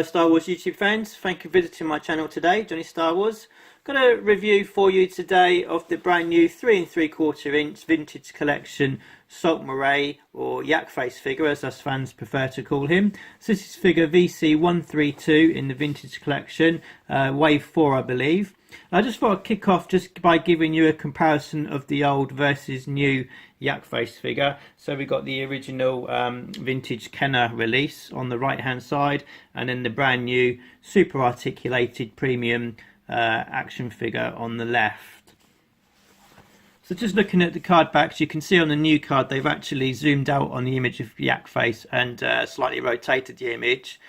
Hello Star Wars YouTube fans, thank you for visiting my channel today, JohnnyStarWars. Got a review for you today of the brand new 3 3/4 inch vintage collection Saelt-Marae, or Yak Face figure as us fans prefer to call him. So this is figure VC132 in the vintage collection, wave 4 I believe. I just thought I'd kick off just by giving you a comparison of the old versus new Yak Face figure. So we got the original vintage Kenner release on the right hand side, and then the brand new super articulated premium action figure on the left. So just looking at the card backs, you can see on the new card they've actually zoomed out on the image of Yak Face and slightly rotated the image.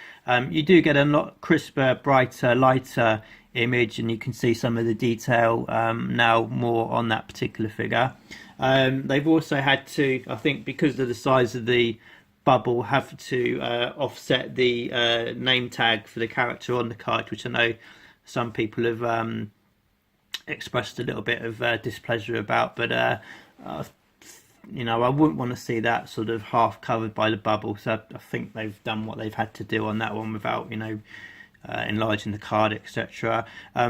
You do get a lot crisper, brighter, lighter image, and you can see some of the detail now more on that particular figure. They've also had to, I think because of the size of the bubble, have to offset the name tag for the character on the card, which I know some people have expressed a little bit of displeasure about, but you know, I wouldn't want to see that sort of half covered by the bubble, so I think they've done what they've had to do on that one without, you know, enlarging the card, etc.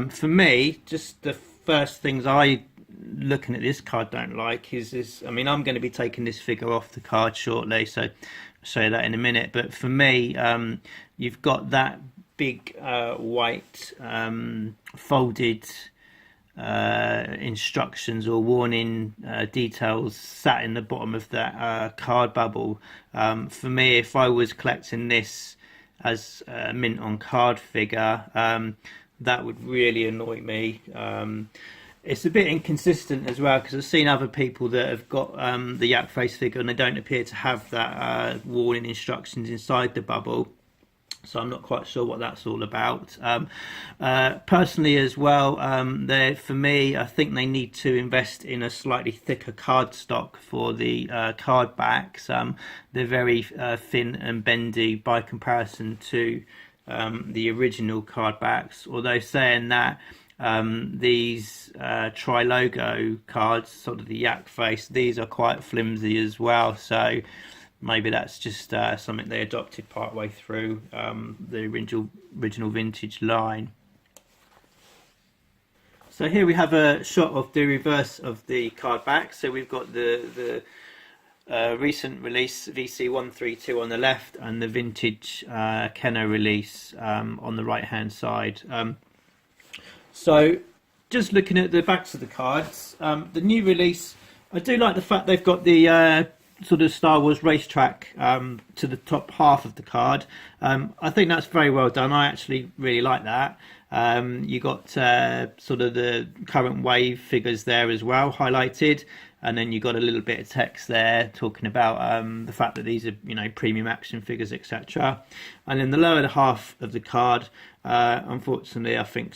For me, just the first things looking at this card don't like is this. I mean, I'm going to be taking this figure off the card shortly, so I'll show you that in a minute. But for me, you've got that big white folded instructions or warning details sat in the bottom of that card bubble. For me, if I was collecting this as a mint on card figure, that would really annoy me. It's a bit inconsistent as well, because I've seen other people that have got the Yak Face figure and they don't appear to have that warning instructions inside the bubble. So I'm not quite sure what that's all about. Personally as well, for me, I think they need to invest in a slightly thicker card stock for the card backs. They're very thin and bendy by comparison to the original card backs, although saying that these tri-logo cards, sort of the Yak Face, these are quite flimsy as well, so maybe that's just something they adopted part way through the original vintage line. So here we have a shot of the reverse of the card back. So we've got the recent release VC132 on the left and the vintage Kenner release on the right hand side. So just looking at the backs of the cards, the new release, I do like the fact they've got the sort of Star Wars racetrack to the top half of the card. I think that's very well done. I actually really like that. You got sort of the current wave figures there as well highlighted, and then you got a little bit of text there talking about the fact that these are, you know, premium action figures, etc. And then the lower half of the card, unfortunately, I think,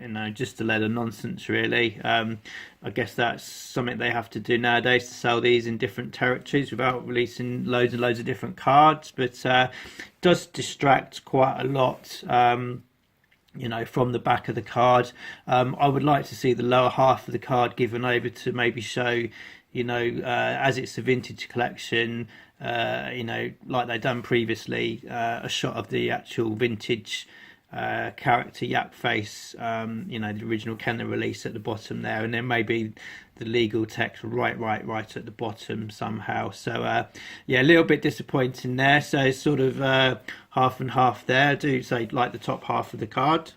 you know, just a load of nonsense really. I guess that's something they have to do nowadays to sell these in different territories without releasing loads and loads of different cards, but does distract quite a lot, you know, from the back of the card. I would like to see the lower half of the card given over to maybe show, you know, as it's a vintage collection, you know, like they've done previously, a shot of the actual vintage character Yak Face, you know, the original Kenner release at the bottom there, and then maybe the legal text right at the bottom somehow. So yeah, a little bit disappointing there. So it's sort of half and half there. I do say like the top half of the card.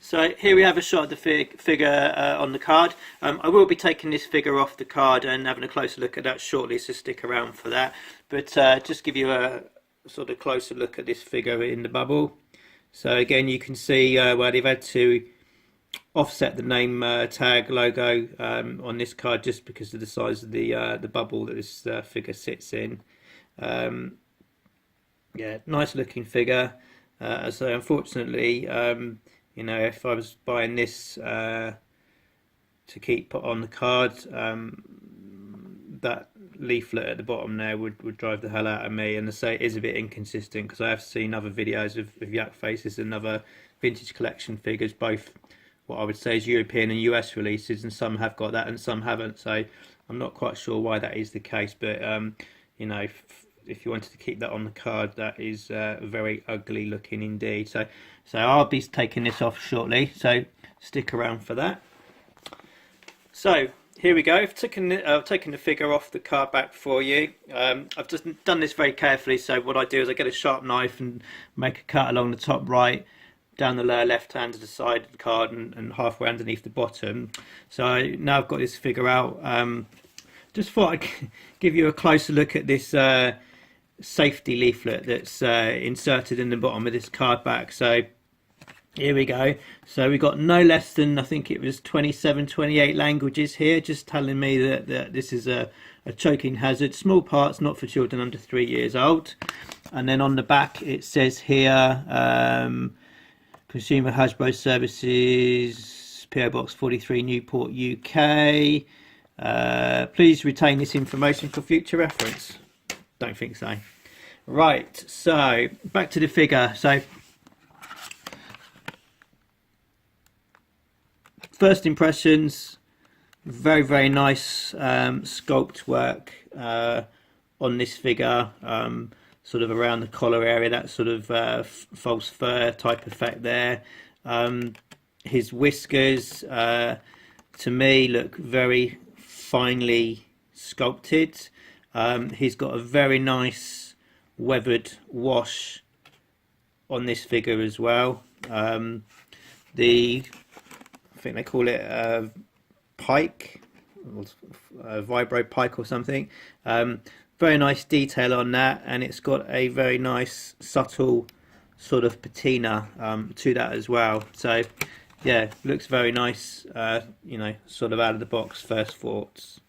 So here we have a shot of the figure on the card. I will be taking this figure off the card and having a closer look at that shortly, so stick around for that. But just give you a sort of closer look at this figure in the bubble. So again, you can see where they've had to offset the name tag logo on this card just because of the size of the bubble that this figure sits in. Yeah, nice looking figure. So unfortunately, you know, if I was buying this to keep put on the card, that leaflet at the bottom there would drive the hell out of me. And I say it is a bit inconsistent because I have seen other videos of Yak Faces and other vintage collection figures, both what I would say is European and US releases, and some have got that and some haven't. So I'm not quite sure why that is the case, but you know, if you wanted to keep that on the card, that is very ugly looking indeed. So I'll be taking this off shortly, so stick around for that. So here we go. I've taken the figure off the card back for you. I've just done this very carefully. So what I do is I get a sharp knife and make a cut along the top right, down the lower left hand to the side of the card, and halfway underneath the bottom. So now I've got this figure out. Just thought I'd give you a closer look at this safety leaflet that's inserted in the bottom of this card back. So here we go. So we got no less than, I think it was 27, 28 languages here, just telling me that this is a choking hazard. Small parts, not for children under 3 years old. And then on the back it says here, Consumer Hasbro Services, PO Box 43, Newport, UK. Please retain this information for future reference. Don't think so. Right, so back to the figure. So first impressions, very, very nice sculpt work on this figure, sort of around the collar area, that sort of false fur type effect there. His whiskers to me look very finely sculpted. He's got a very nice weathered wash on this figure as well. I think they call it pike, vibro pike or something. Very nice detail on that, and it's got a very nice subtle sort of patina to that as well. So yeah, looks very nice, you know, sort of out of the box first thoughts.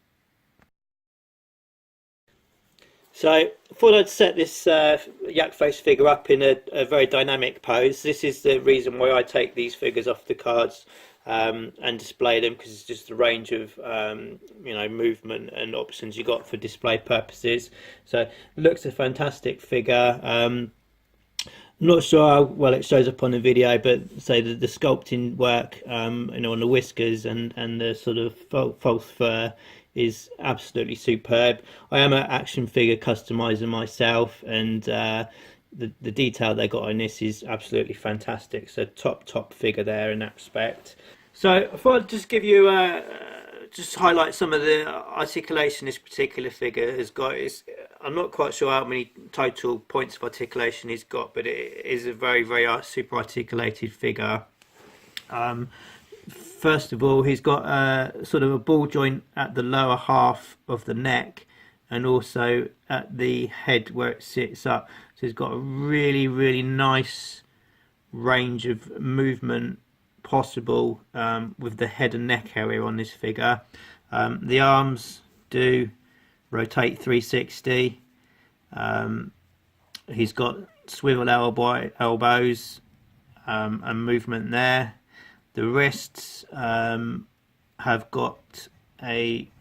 So I thought I'd set this Yak Face figure up in a very dynamic pose. This is the reason why I take these figures off the cards and display them, because it's just a range of you know, movement and options you got for display purposes. So it looks a fantastic figure. Not sure how well it shows up on the video, but say the sculpting work, you know, on the whiskers and the sort of false fur is absolutely superb. I am an action figure customizer myself, and the detail they got on this is absolutely fantastic. So top figure there in that respect. So I thought I'd just give you just highlight some of the articulation this particular figure has got. I'm not quite sure how many total points of articulation he's got, but it is a very super articulated figure. First of all, he's got sort of a ball joint at the lower half of the neck, and also at the head where it sits up. So he's got a really nice range of movement possible with the head and neck area on this figure. The arms do rotate 360. He's got swivel elbows and movement there. The wrists have got a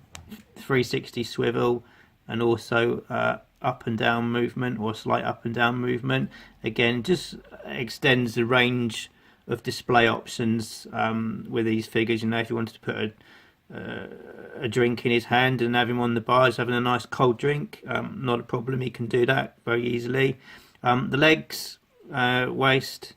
360 swivel and also up and down movement, or slight up and down movement. Again, just extends the range of display options with these figures. You know, if you wanted to put a drink in his hand and have him on the bars having a nice cold drink, not a problem, he can do that very easily. The legs, waist,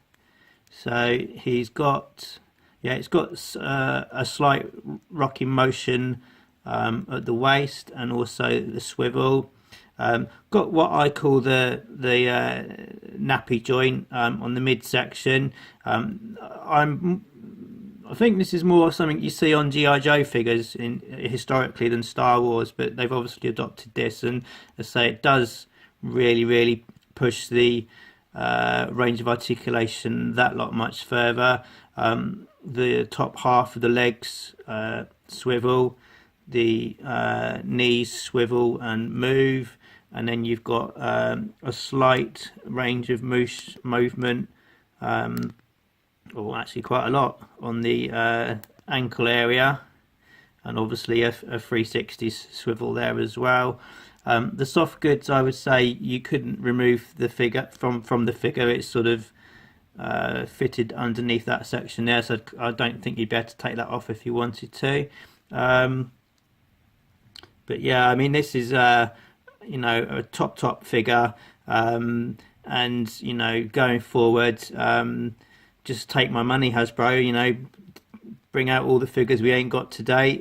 so he's got, yeah, it's got a slight rocking motion at the waist, and also the swivel. Got what I call the nappy joint on the midsection. I think this is more something you see on G.I. Joe figures historically than Star Wars, but they've obviously adopted this, and as I say, it does really push the range of articulation that lot much further. The top half of the legs swivel, the knees swivel and move, and then you've got a slight range of movement, or actually quite a lot on the ankle area, and obviously a 360 swivel there as well. The soft goods, I would say you couldn't remove the figure from the figure. It's sort of fitted underneath that section there, so I don't think you'd be able to take that off if you wanted to. But yeah, I mean, this is you know, a top figure, and you know, going forward, just take my money, Hasbro. You know, bring out all the figures we ain't got today.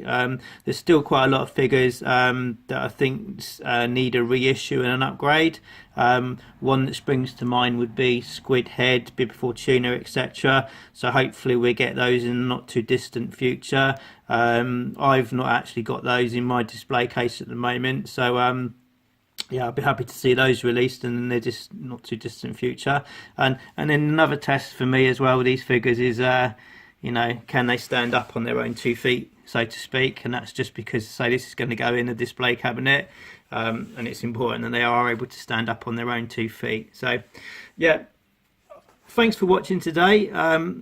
There's still quite a lot of figures that I think need a reissue and an upgrade. One that springs to mind would be Squid Head, Bib Fortuna, etc. So hopefully we get those in the not too distant future. I've not actually got those in my display case at the moment, so yeah, I'll be happy to see those released and they're just not too distant future. And then another test for me as well with these figures is you know, can they stand up on their own 2 feet, so to speak? And that's just because, say, this is going to go in a display cabinet, and it's important that they are able to stand up on their own 2 feet. So, yeah, thanks for watching today.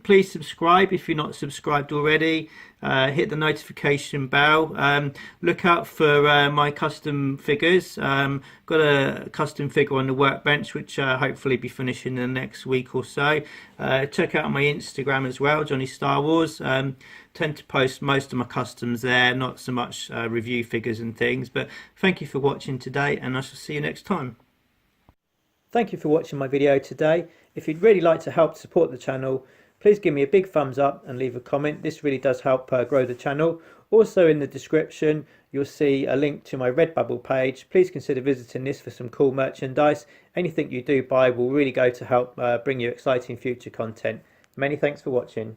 Please subscribe if you're not subscribed already. Hit the notification bell. Look out for my custom figures. Got a custom figure on the workbench which hopefully be finishing in the next week or so. Check out my Instagram as well, JohnnyStarWars. Tend to post most of my customs there, not so much review figures and things. But thank you for watching today, and I shall see you next time. Thank you for watching my video today. If you'd really like to help support the channel, please give me a big thumbs up and leave a comment. This really does help grow the channel. Also in the description you'll see a link to my Redbubble page. Please consider visiting this for some cool merchandise. Anything you do buy will really go to help bring you exciting future content. Many thanks for watching.